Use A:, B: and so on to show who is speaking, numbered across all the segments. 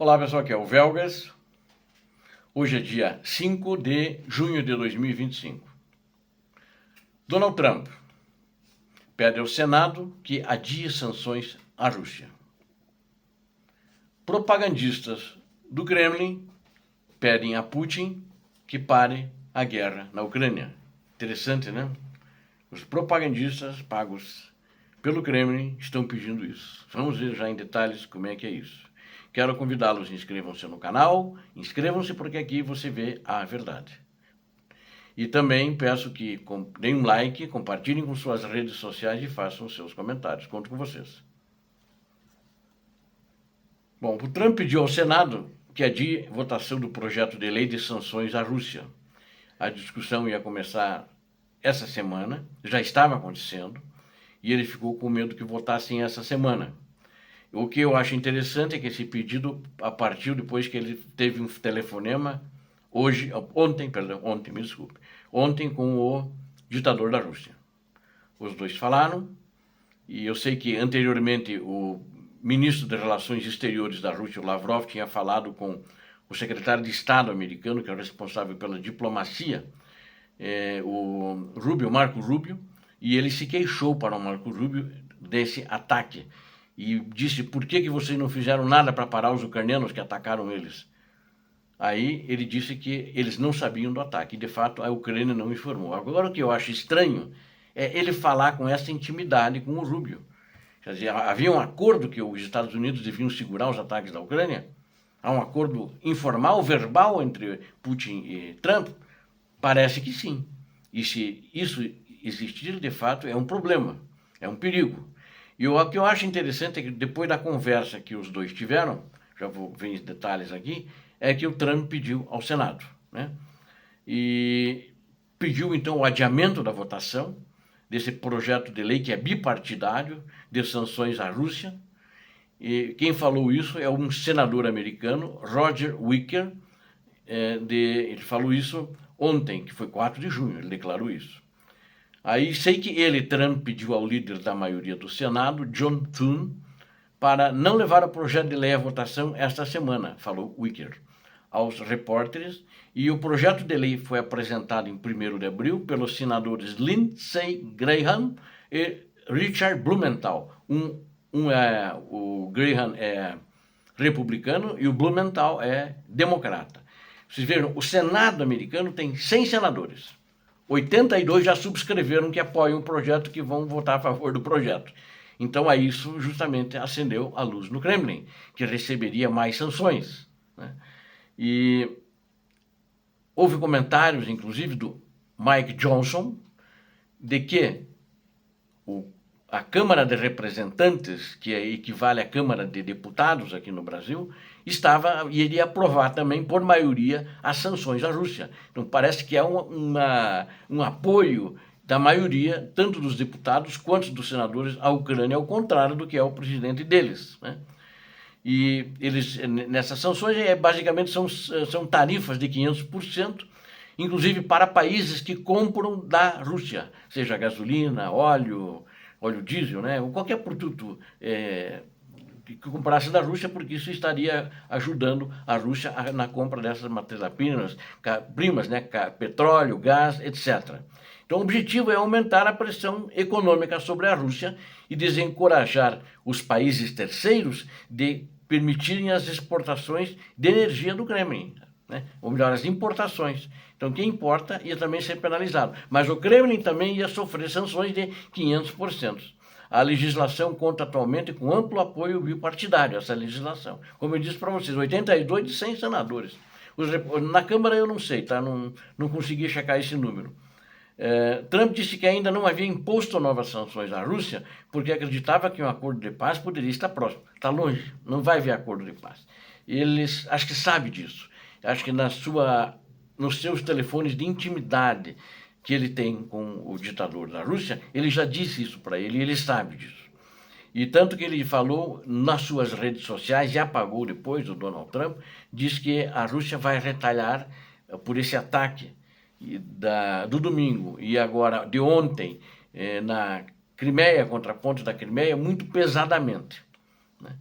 A: Olá pessoal, aqui é o Velgas. Hoje é dia 5 de junho de 2025. Donald Trump pede ao Senado que adie sanções à Rússia. Propagandistas do Kremlin pedem a Putin que pare a guerra na Ucrânia. Interessante, né? Os propagandistas pagos pelo Kremlin estão pedindo isso. Vamos ver já em detalhes como é que é isso. Quero convidá-los, inscrevam-se no canal, inscrevam-se porque aqui você vê a verdade. E também peço que deem um like, compartilhem com suas redes sociais e façam seus comentários. Conto com vocês. Bom, o Trump pediu ao Senado que adie votação do projeto de lei de sanções à Rússia. A discussão ia começar essa semana, já estava acontecendo, e ele ficou com medo que votassem essa semana. O que eu acho interessante é que esse pedido partiu depois que ele teve um telefonema ontem com o ditador da Rússia. Os dois falaram, e eu sei que anteriormente o ministro das Relações Exteriores da Rússia, o Lavrov, tinha falado com o secretário de Estado americano, que é o responsável pela diplomacia, o Marco Rubio, e ele se queixou para o Marco Rubio desse ataque. E disse, por que vocês não fizeram nada para parar os ucranianos que atacaram eles? Aí ele disse que eles não sabiam do ataque, e de fato a Ucrânia não informou. Agora o que eu acho estranho é ele falar com essa intimidade com o Rubio. Quer dizer, havia um acordo que os Estados Unidos deviam segurar os ataques da Ucrânia? Há um acordo informal, verbal entre Putin e Trump? Parece que sim. E se isso existir, de fato, é um problema, é um perigo. E o que eu acho interessante é que depois da conversa que os dois tiveram, já vou ver os detalhes aqui, é que o Trump pediu ao Senado, né? E pediu então o adiamento da votação desse projeto de lei que é bipartidário de sanções à Rússia. E quem falou isso é um senador americano, Roger Wicker, ele falou isso ontem, que foi 4 de junho, ele declarou isso. Aí sei que Trump, pediu ao líder da maioria do Senado, John Thune, para não levar o projeto de lei à votação esta semana, falou Wicker aos repórteres, e o projeto de lei foi apresentado em 1º de abril pelos senadores Lindsey Graham e Richard Blumenthal. O Graham é republicano e o Blumenthal é democrata. Vocês viram, o Senado americano tem 100 senadores. 82 já subscreveram que apoiam o projeto, que vão votar a favor do projeto. Então, aí isso justamente acendeu a luz no Kremlin, que receberia mais sanções, né? E houve comentários, inclusive, do Mike Johnson, de que a Câmara de Representantes, que equivale à Câmara de Deputados aqui no Brasil, iria aprovar também por maioria as sanções à Rússia. Então parece que é um apoio da maioria, tanto dos deputados quanto dos senadores, à Ucrânia, ao contrário do que é o presidente deles, né? E eles, nessas sanções, basicamente são tarifas de 500%, inclusive para países que compram da Rússia, seja gasolina, óleo diesel, né? Ou qualquer produto que comprasse da Rússia, porque isso estaria ajudando a Rússia na compra dessas matérias-primas, né? Petróleo, gás, etc. Então, o objetivo é aumentar a pressão econômica sobre a Rússia e desencorajar os países terceiros de permitirem as exportações de energia do Kremlin, né? Ou melhor, as importações. Então, quem importa ia também ser penalizado. Mas o Kremlin também ia sofrer sanções de 500%. A legislação conta atualmente com amplo apoio bipartidário, essa legislação. Como eu disse para vocês, 82 de 100 senadores. Na Câmara eu não sei, tá? Não consegui checar esse número. Trump disse que ainda não havia imposto novas sanções à Rússia porque acreditava que um acordo de paz poderia estar próximo. Está longe, não vai haver acordo de paz. Eles acho que sabe disso. Acho que nos seus telefones de intimidade que ele tem com o ditador da Rússia, ele já disse isso para ele e ele sabe disso. E tanto que ele falou nas suas redes sociais, e apagou depois, o Donald Trump, diz que a Rússia vai retalhar por esse ataque do domingo e agora de ontem na Crimeia, contra a ponte da Crimeia, muito pesadamente, né?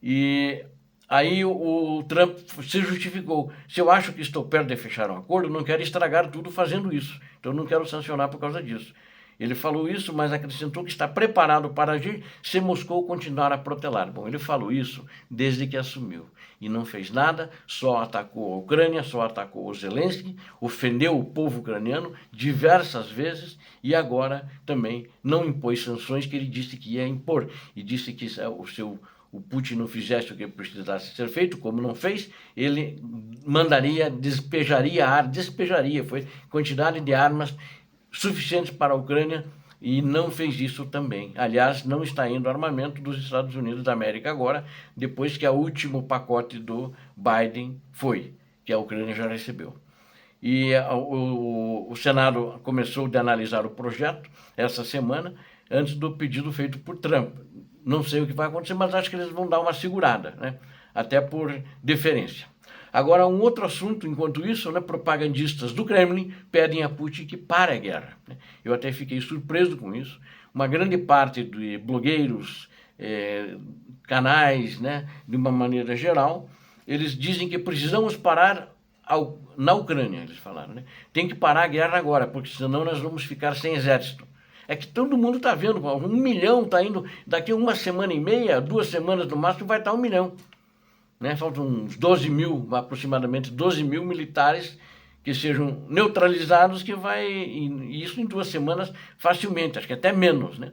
A: E Aí o Trump se justificou. Se eu acho que estou perto de fechar um acordo, não quero estragar tudo fazendo isso. Então não quero sancionar por causa disso. Ele falou isso, mas acrescentou que está preparado para agir se Moscou continuar a protelar. Bom, ele falou isso desde que assumiu. E não fez nada, só atacou a Ucrânia, só atacou o Zelensky, ofendeu o povo ucraniano diversas vezes e agora também não impôs sanções que ele disse que ia impor. E disse que o Putin não fizesse o que precisasse ser feito, como não fez, ele despejaria, foi quantidade de armas suficientes para a Ucrânia e não fez isso também. Aliás, não está indo armamento dos Estados Unidos da América agora, depois que o último pacote do Biden foi, que a Ucrânia já recebeu. E o Senado começou a analisar o projeto essa semana, antes do pedido feito por Trump. Não sei o que vai acontecer, mas acho que eles vão dar uma segurada, né? Até por deferência. Agora, um outro assunto, enquanto isso, né, propagandistas do Kremlin pedem a Putin que pare a guerra. Eu até fiquei surpreso com isso. Uma grande parte de blogueiros, canais, né, de uma maneira geral, eles dizem que precisamos parar na Ucrânia, eles falaram, né? Tem que parar a guerra agora, porque senão nós vamos ficar sem exército. É que todo mundo está vendo, 1 milhão está indo, daqui a 1 semana e meia, 2 semanas no máximo, vai estar 1 milhão. Né? Faltam uns 12 mil, aproximadamente 12 mil militares que sejam neutralizados, e isso em 2 semanas facilmente, acho que até menos, né?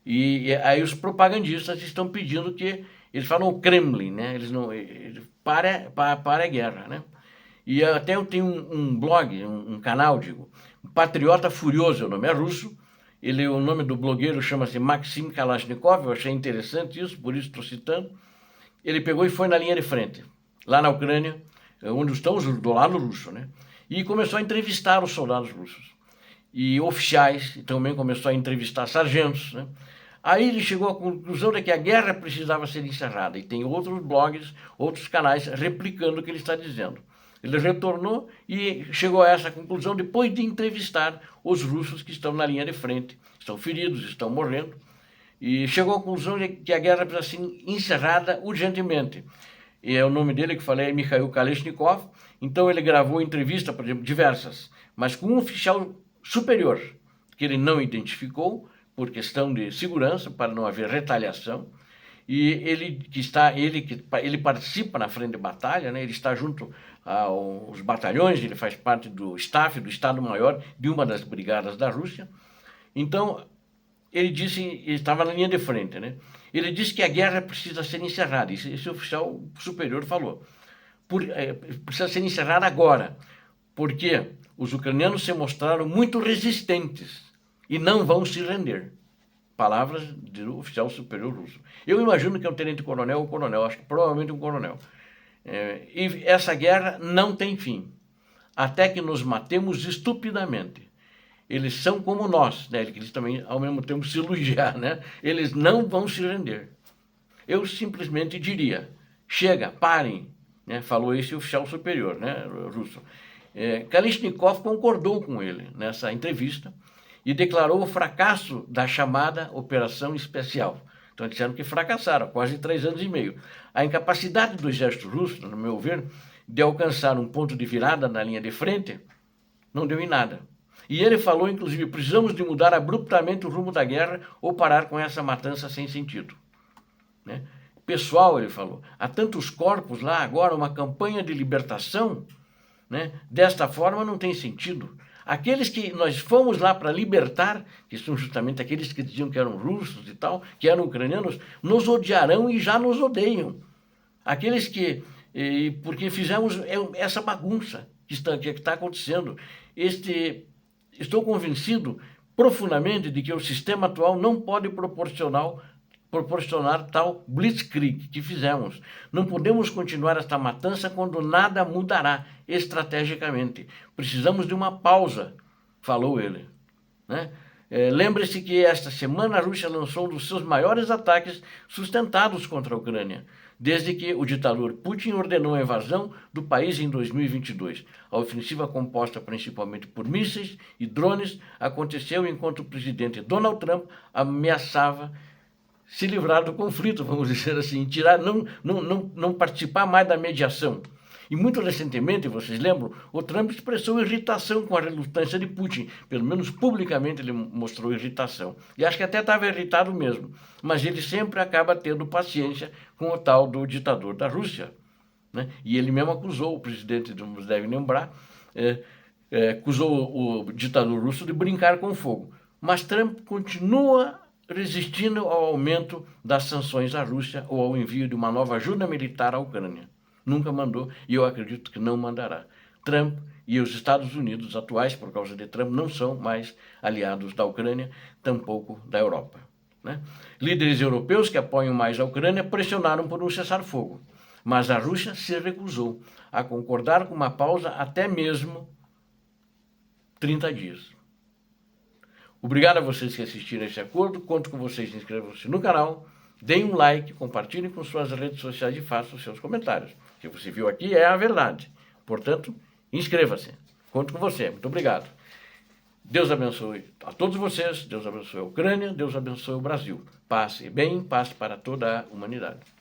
A: E aí os propagandistas estão pedindo que, eles falam o Kremlin, né? Pare a guerra, né? E até eu tenho um blog, um canal, Patriota Furioso, o nome é russo. O nome do blogueiro chama-se Maxim Kalashnikov, eu achei interessante isso, por isso estou citando. Ele pegou e foi na linha de frente, lá na Ucrânia, onde estão do lado russo, né? E começou a entrevistar os soldados russos. E oficiais, e também começou a entrevistar sargentos, né? Aí ele chegou à conclusão de que a guerra precisava ser encerrada. E tem outros blogs, outros canais replicando o que ele está dizendo. Ele retornou e chegou a essa conclusão depois de entrevistar os russos que estão na linha de frente, estão feridos, estão morrendo, e chegou à conclusão de que a guerra precisa ser encerrada urgentemente. E o nome dele, que falei, é Mikhail Kalashnikov. Então ele gravou entrevistas, por exemplo, diversas, mas com um oficial superior, que ele não identificou, por questão de segurança, para não haver retaliação. E ele participa na frente de batalha, né? Ele está junto aos batalhões, ele faz parte do staff, do Estado-Maior de uma das brigadas da Rússia. Então, ele estava na linha de frente, né? Ele disse que a guerra precisa ser encerrada, esse oficial superior falou. Precisa ser encerrada agora, porque os ucranianos se mostraram muito resistentes e não vão se render. Palavras do oficial superior russo. Eu imagino que é um tenente-coronel ou coronel, acho que provavelmente um coronel. E essa guerra não tem fim, até que nos matemos estupidamente. Eles são como nós, né? Eles também, ao mesmo tempo, se elogiar, né? Eles não vão se render. Eu simplesmente diria, chega, parem, né? Falou esse oficial superior, né, russo. Kalashnikov concordou com ele nessa entrevista e declarou o fracasso da chamada Operação Especial. Então, disseram que fracassaram, há quase 3 anos e meio. A incapacidade do exército russo, no meu ver, de alcançar um ponto de virada na linha de frente, não deu em nada. E ele falou, inclusive, precisamos de mudar abruptamente o rumo da guerra ou parar com essa matança sem sentido. Né? Pessoal, ele falou, há tantos corpos lá agora, uma campanha de libertação, né? Desta forma não tem sentido. Aqueles que nós fomos lá para libertar, que são justamente aqueles que diziam que eram russos e tal, que eram ucranianos, nos odiarão e já nos odeiam. Aqueles porque fizemos essa bagunça que está acontecendo. Estou convencido profundamente de que o sistema atual não pode proporcionar tal blitzkrieg que fizemos. Não podemos continuar esta matança quando nada mudará estrategicamente. Precisamos de uma pausa, falou ele. Né? Lembre-se que esta semana a Rússia lançou um dos seus maiores ataques sustentados contra a Ucrânia, desde que o ditador Putin ordenou a invasão do país em 2022. A ofensiva, composta principalmente por mísseis e drones, aconteceu enquanto o presidente Donald Trump ameaçava se livrar do conflito, vamos dizer assim, tirar, não participar mais da mediação. E muito recentemente, vocês lembram, o Trump expressou irritação com a relutância de Putin. Pelo menos publicamente ele mostrou irritação. E acho que até estava irritado mesmo. Mas ele sempre acaba tendo paciência com o tal do ditador da Rússia. Né? E ele mesmo acusou, o presidente, nos deve lembrar, acusou o ditador russo de brincar com fogo. Mas Trump continua resistindo ao aumento das sanções à Rússia ou ao envio de uma nova ajuda militar à Ucrânia. Nunca mandou e eu acredito que não mandará. Trump e os Estados Unidos atuais, por causa de Trump, não são mais aliados da Ucrânia, tampouco da Europa. Né? Líderes europeus que apoiam mais a Ucrânia pressionaram por um cessar-fogo, mas a Rússia se recusou a concordar com uma pausa até mesmo 30 dias. Obrigado a vocês que assistiram a esse acordo, conto com vocês, inscrevam-se no canal, deem um like, compartilhem com suas redes sociais e façam os seus comentários. O que você viu aqui é a verdade. Portanto, inscreva-se. Conto com você. Muito obrigado. Deus abençoe a todos vocês. Deus abençoe a Ucrânia. Deus abençoe o Brasil. Paz e bem, paz para toda a humanidade.